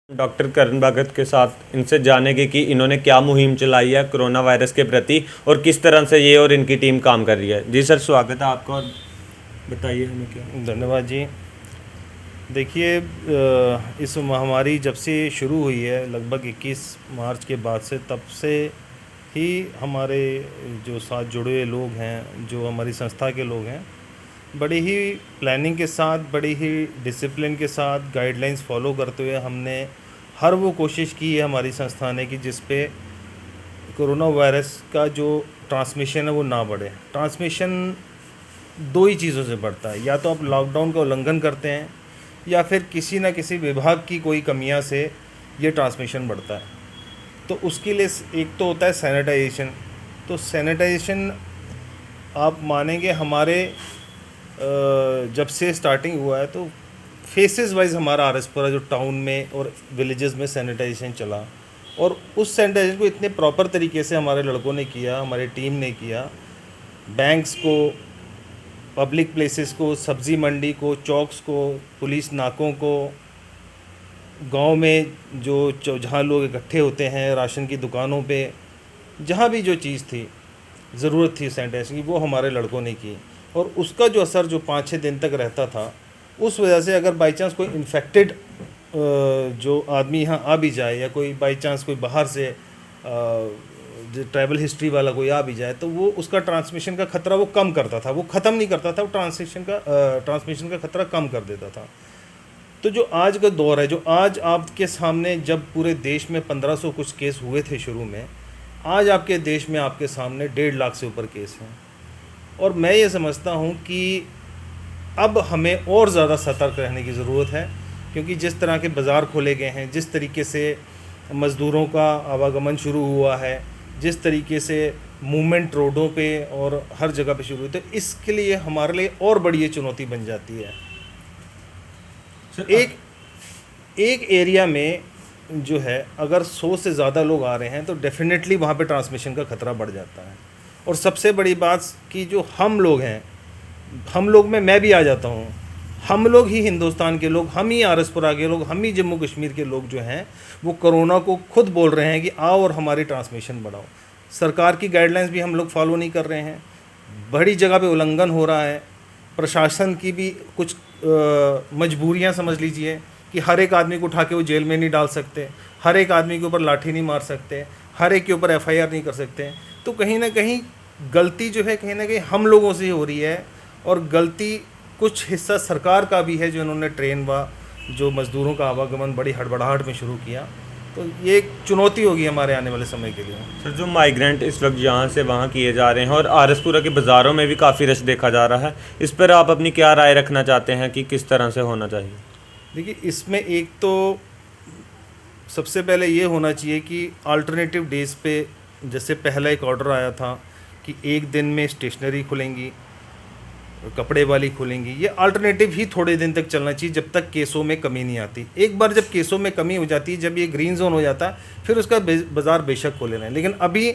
Doctor करण भगत के साथ इनसे जानेंगे कि इन्होंने क्या मुहिम चलाई है कोरोना वायरस के प्रति और किस तरह से ये और इनकी टीम काम कर रही है। जी सर, स्वागत है आपका और बताइए हमें क्या। धन्यवाद जी। देखिए, इस महामारी जब से शुरू हुई है लगभग 21 मार्च के बाद से, तब से ही हमारे जो साथ जुड़े हुए लोग हैं, जो हमारी संस्था के लोग हैं, बड़ी ही प्लानिंग के साथ, बड़ी ही डिसिप्लिन के साथ, गाइडलाइंस फॉलो करते हुए हमने हर वो कोशिश की है हमारी संस्था ने कि जिस पे कोरोना वायरस का जो ट्रांसमिशन है वो ना बढ़े। ट्रांसमिशन दो ही चीज़ों से बढ़ता है, या तो आप लॉकडाउन का उल्लंघन करते हैं या फिर किसी न किसी विभाग की कोई कमियां से ये ट्रांसमिशन बढ़ता है। तो उसके लिए एक तो होता है सैनिटाइजेशन। तो सैनिटाइजेशन आप मानेंगे हमारे जब से स्टार्टिंग हुआ है तो फेसेस वाइज हमारा आरएसपुरा जो टाउन में और विलेजेस में सैनिटाइजेशन चला, और उस सैनिटाइजेशन को इतने प्रॉपर तरीके से हमारे लड़कों ने किया, हमारी टीम ने किया। बैंक्स को, पब्लिक प्लेसेस को, सब्ज़ी मंडी को, चौक्स को, पुलिस नाकों को, गांव में जो जहाँ लोग इकट्ठे होते हैं, राशन की दुकानों पे, जहाँ भी जो चीज़ थी, ज़रूरत थी सैनिटाइजेशन की, वो हमारे लड़कों ने की। और उसका जो असर जो 5-6 दिन तक रहता था, उस वजह से अगर बाई चांस कोई इन्फेक्टेड जो आदमी यहाँ आ भी जाए, या कोई बाई चांस कोई बाहर से जो ट्रैवल हिस्ट्री वाला कोई आ भी जाए, तो वो उसका ट्रांसमिशन का खतरा वो कम करता था। वो ख़त्म नहीं करता था, वो ट्रांसमिशन का खतरा कम कर देता था। तो जो आज का दौर है, जो आज आपके सामने, जब पूरे देश में 1500 कुछ केस हुए थे शुरू में, आज आपके देश में आपके सामने 1.5 लाख से ऊपर केस हैं। और मैं ये समझता हूँ कि अब हमें और ज़्यादा सतर्क रहने की ज़रूरत है, क्योंकि जिस तरह के बाज़ार खोले गए हैं, जिस तरीके से मज़दूरों का आवागमन शुरू हुआ है, जिस तरीके से मूवमेंट रोडों पे और हर जगह पे शुरू हुई, तो इसके लिए हमारे लिए और बड़ी ये चुनौती बन जाती है। एक एरिया में जो है, अगर 100 से ज़्यादा लोग आ रहे हैं तो डेफिनेटली वहाँ पे ट्रांसमिशन का खतरा बढ़ जाता है। और सबसे बड़ी बात कि जो हम लोग हैं, हम लोग में मैं भी आ जाता हूँ, हम लोग ही हिंदुस्तान के लोग, हम ही आरएसपुरा के लोग, हम ही जम्मू कश्मीर के लोग जो हैं, वो कोरोना को खुद बोल रहे हैं कि आओ और हमारी ट्रांसमिशन बढ़ाओ। सरकार की गाइडलाइंस भी हम लोग फॉलो नहीं कर रहे हैं, बड़ी जगह पे उल्लंघन हो रहा है। प्रशासन की भी कुछ मजबूरियां समझ लीजिए कि हर एक आदमी को उठा के वो जेल में नहीं डाल सकते, हर एक आदमी के ऊपर लाठी नहीं मार सकते, हर एक के ऊपर एफआईआर नहीं कर सकते। तो कहीं ना कहीं गलती जो है, कहीं ना कहीं हम लोगों से हो रही है, और गलती कुछ हिस्सा सरकार का भी है, जो इन्होंने ट्रेन व जो मज़दूरों का आवागमन बड़ी हड़बड़ाहट में शुरू किया। तो ये एक चुनौती होगी हमारे आने वाले समय के लिए। सर, जो माइग्रेंट इस वक्त यहाँ से वहाँ किए जा रहे हैं और आरएसपुरा के बाज़ारों में भी काफ़ी रश देखा जा रहा है, इस पर आप अपनी क्या राय रखना चाहते हैं कि किस तरह से होना चाहिए? देखिए, इसमें एक तो सबसे पहले ये होना चाहिए कि अल्टरनेटिव डेज़ पे, जैसे पहला एक ऑर्डर आया था कि एक दिन में स्टेशनरी खुलेंगी, कपड़े वाली खुलेंगी, ये अल्टरनेटिव ही थोड़े दिन तक चलना चाहिए जब तक केसों में कमी नहीं आती। एक बार जब केसों में कमी हो जाती है, जब ये ग्रीन जोन हो जाता है, फिर उसका बाज़ार बेशक खोले रहे हैं। लेकिन अभी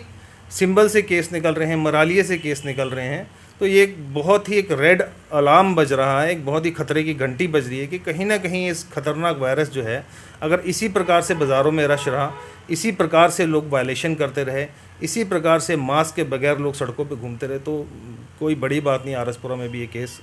सिंबल से केस निकल रहे हैं, मरालिए से केस निकल रहे हैं, तो ये एक बहुत ही एक रेड अलार्म बज रहा है, एक बहुत ही खतरे की घंटी बज रही है कि कहीं ना कहीं इस खतरनाक वायरस जो है, अगर इसी प्रकार से बाज़ारों में रश रहा, इसी प्रकार से लोग वायलेशन करते रहे, इसी प्रकार से मास्क के बगैर लोग सड़कों पे घूमते रहे, तो कोई बड़ी बात नहीं, आरएसपुरा में भी ये केस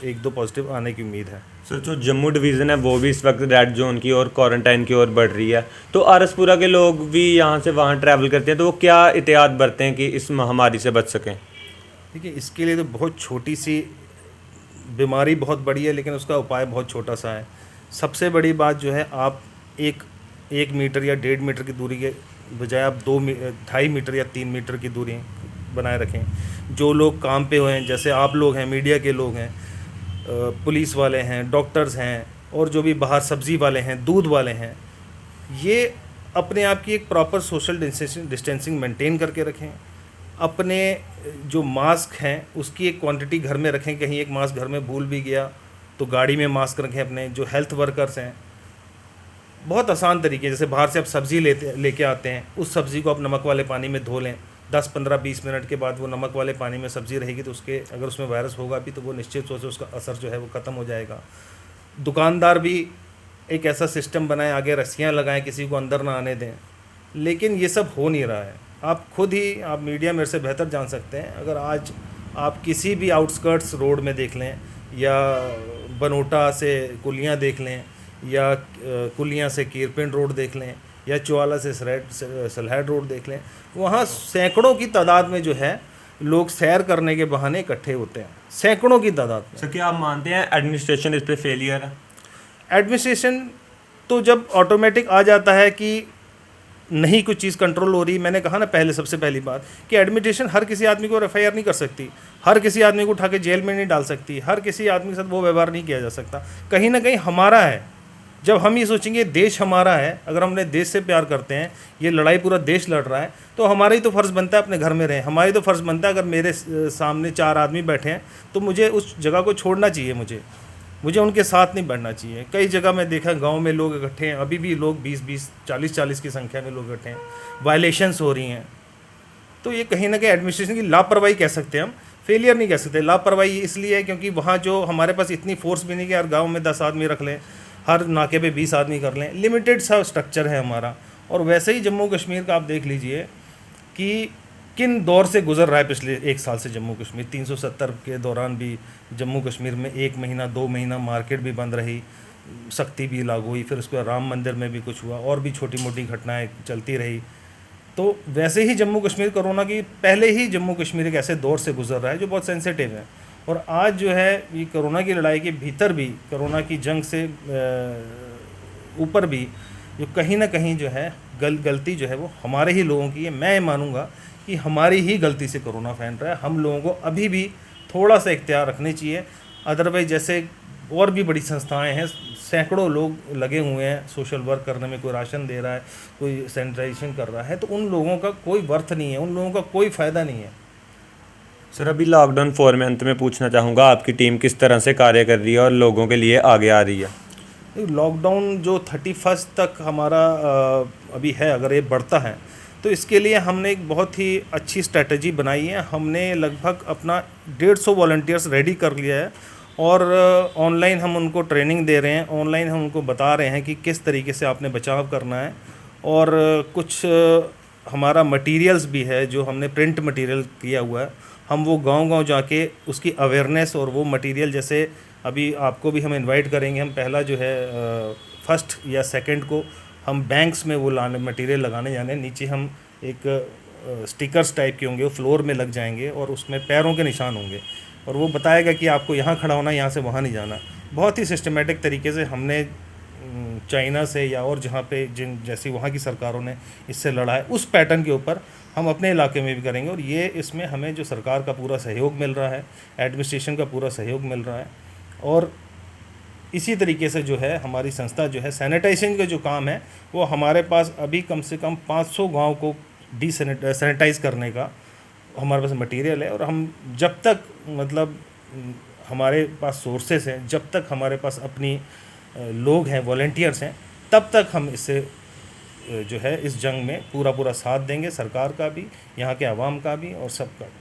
1-2 पॉजिटिव आने की उम्मीद है। सर, जो जम्मू डिवीज़न है वो भी इस वक्त रेड जोन की और क्वारंटाइन की ओर बढ़ रही है, तो आरएसपुरा के लोग भी यहाँ से वहाँ ट्रैवल करते हैं, तो वो क्या एहतियात बरतें हैं कि इस महामारी से बच सकें? देखिए, इसके लिए तो बहुत छोटी सी बीमारी बहुत बड़ी है, लेकिन उसका उपाय बहुत छोटा सा है। सबसे बड़ी बात जो है, आप एक मीटर या 1.5 मीटर की दूरी के बजाय आप 2.5 मीटर या 3 मीटर की दूरी बनाए रखें। जो लोग काम पे हुए हैं, जैसे आप लोग हैं, मीडिया के लोग हैं, पुलिस वाले हैं, डॉक्टर्स हैं, और जो भी बाहर सब्ज़ी वाले हैं, दूध वाले हैं, ये अपने आप की एक प्रॉपर सोशल डिस्टेंसिंग मेंटेन करके रखें। अपने जो मास्क हैं उसकी एक क्वांटिटी घर में रखें, कहीं एक मास्क घर में भूल भी गया तो गाड़ी में मास्क रखें। अपने जो हेल्थ वर्कर्स हैं, बहुत आसान तरीके, जैसे बाहर से आप सब्ज़ी लेके आते हैं, उस सब्ज़ी को आप नमक वाले पानी में धो लें। 10-15-20 मिनट के बाद वो नमक वाले पानी में सब्ज़ी रहेगी, तो उसके अगर उसमें वायरस होगा भी तो वो निश्चित तौर से उसका असर जो है वो ख़त्म हो जाएगा। दुकानदार भी एक ऐसा सिस्टम बनाएं, आगे रस्सियां लगाएं, किसी को अंदर ना आने दें, लेकिन ये सब हो नहीं रहा है। आप खुद ही, आप मीडिया मेरे से बेहतर जान सकते हैं, अगर आज आप किसी भी आउटस्कर्ट्स रोड में देख लें, या बनोटा से कुलियाँ देख लें, या कुलियाँ से कीरपिंड रोड देख लें, या चौवाला से सलहेड रोड देख लें, वहाँ सैकड़ों की तादाद में जो है लोग सैर करने के बहाने इकट्ठे होते हैं, सैकड़ों की तादाद में। सर क्या आप मानते हैं एडमिनिस्ट्रेशन इस पे फेलियर है? एडमिनिस्ट्रेशन तो जब ऑटोमेटिक आ जाता है कि नहीं कुछ चीज़ कंट्रोल हो रही, मैंने कहा ना पहले, सबसे पहली बात कि एडमिनिस्ट्रेशन हर किसी आदमी को एफआईआर नहीं कर सकती, हर किसी आदमी को उठा के जेल में नहीं डाल सकती, हर किसी आदमी के साथ वो व्यवहार नहीं किया जा सकता। कहीं ना कहीं हमारा है, जब हम ये सोचेंगे देश हमारा है, अगर हम अपने देश से प्यार करते हैं, ये लड़ाई पूरा देश लड़ रहा है, तो हमारा ही तो फ़र्ज़ बनता है अपने घर में रहें, हमारी तो फ़र्ज़ बनता है, अगर मेरे सामने 4 आदमी बैठे हैं तो मुझे उस जगह को छोड़ना चाहिए, मुझे उनके साथ नहीं बैठना चाहिए। कई जगह मैं देखा गांव में लोग इकट्ठे हैं, अभी भी लोग 20-20, 40-40 की संख्या में लोग इकट्ठे हैं, वायलेशंस हो रही हैं। तो ये कहीं ना कहीं एडमिनिस्ट्रेशन की लापरवाही कह सकते हैं हम, फेलियर नहीं कह सकते। लापरवाही इसलिए है क्योंकि वहाँ जो हमारे पास इतनी फोर्स भी नहीं कि हर गाँव में 10 आदमी रख लें, हर नाके पे 20 आदमी कर लें, लिमिटेड सा स्ट्रक्चर है हमारा। और वैसे ही जम्मू कश्मीर का आप देख लीजिए कि किन दौर से गुजर रहा है पिछले 1 साल से जम्मू कश्मीर। 370 के दौरान भी जम्मू कश्मीर में 1 महीना 2 महीना मार्केट भी बंद रही, सख्ती भी लागू हुई, फिर उसके बाद राम मंदिर में भी कुछ हुआ, और भी छोटी मोटी घटनाएं चलती रही। तो वैसे ही जम्मू कश्मीर कोरोना की पहले ही जम्मू कश्मीर एक ऐसे दौर से गुजर रहा है जो बहुत सेंसिटिव है। और आज जो है ये कोरोना की लड़ाई के भीतर भी, कोरोना की जंग से ऊपर भी, जो कहीं ना कहीं जो है गलती जो है वो हमारे ही लोगों की है। मैं ये मानूंगा कि हमारी ही गलती से कोरोना फैल रहा है। हम लोगों को अभी भी थोड़ा सा इख्तियार रखने चाहिए, अदरवाइज जैसे और भी बड़ी संस्थाएं हैं, सैकड़ों लोग लगे हुए हैं सोशल वर्क करने में, कोई राशन दे रहा है, कोई सैनिटाइजेशन कर रहा है, तो उन लोगों का कोई वर्थ नहीं है, उन लोगों का कोई फ़ायदा नहीं है। सर अभी लॉकडाउन 4 में अंत में पूछना चाहूँगा, आपकी टीम किस तरह से कार्य कर रही है और लोगों के लिए आगे आ रही है? लॉकडाउन जो 31 तक हमारा अभी है, अगर ये बढ़ता है तो इसके लिए हमने एक बहुत ही अच्छी स्ट्रेटजी बनाई है। हमने लगभग अपना 150 वॉलंटियर्स रेडी कर लिया है, और ऑनलाइन हम उनको ट्रेनिंग दे रहे हैं, ऑनलाइन हम उनको बता रहे हैं कि किस तरीके से आपने बचाव करना है। और कुछ हमारा मटेरियल्स भी है जो हमने प्रिंट मटेरियल किया हुआ है, हम वो गांव-गांव जाके उसकी अवेयरनेस और वो मटेरियल, जैसे अभी आपको भी हम इनवाइट करेंगे, हम पहला जो है 1 या 2 को हम बैंक्स में वो लाने मटेरियल लगाने जाने, नीचे हम एक स्टिकर्स टाइप के होंगे, वो फ्लोर में लग जाएंगे और उसमें पैरों के निशान होंगे, और वो बताएगा कि आपको यहाँ खड़ा होना, यहाँ से वहाँ नहीं जाना। बहुत ही सिस्टमेटिक तरीके से हमने चाइना से या और जहाँ पे जैसी वहाँ की सरकारों ने इससे लड़ा है, उस पैटर्न के ऊपर हम अपने इलाके में भी करेंगे। और ये इसमें हमें जो सरकार का पूरा सहयोग मिल रहा है, एडमिनिस्ट्रेशन का पूरा सहयोग मिल रहा है, और इसी तरीके से जो है हमारी संस्था जो है सैनिटाइजेशन का जो काम है वो हमारे पास अभी कम से कम 500 गांव को सैनिटाइज करने का हमारे पास मटेरियल है। और हम जब तक मतलब हमारे पास सोर्सेस हैं, जब तक हमारे पास अपनी लोग हैं, वॉलंटियर्स हैं, तब तक हम इससे जो है इस जंग में पूरा साथ देंगे, सरकार का भी, यहाँ के आवाम का भी और सबका भी।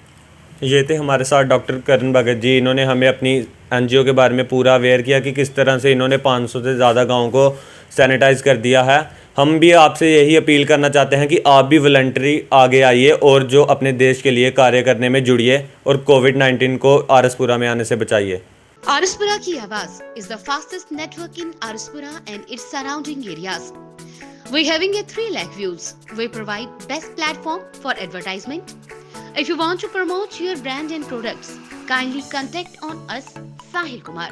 ये थे हमारे साथ डॉक्टर करण भगत जी। इन्होंने हमें अपनी एनजीओ के बारे में पूरा अवेयर किया कि किस तरह से इन्होंने 500 से ज़्यादा गाँव को सैनिटाइज कर दिया है। हम भी आपसे यही अपील करना चाहते हैं कि आप भी वॉलंटरी आगे आइए और जो अपने देश के लिए कार्य करने में जुड़िए और कोविड-19 को आरसपुरा में आने से बचाइए। Araspura Ki Awaaz is the fastest network in Araspura and its surrounding areas. We're having a 3 lakh views. We provide best platform for advertisement. If you want to promote your brand and products, kindly contact on us, Sahil Kumar.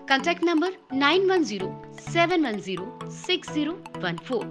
Contact number 910-710-6014.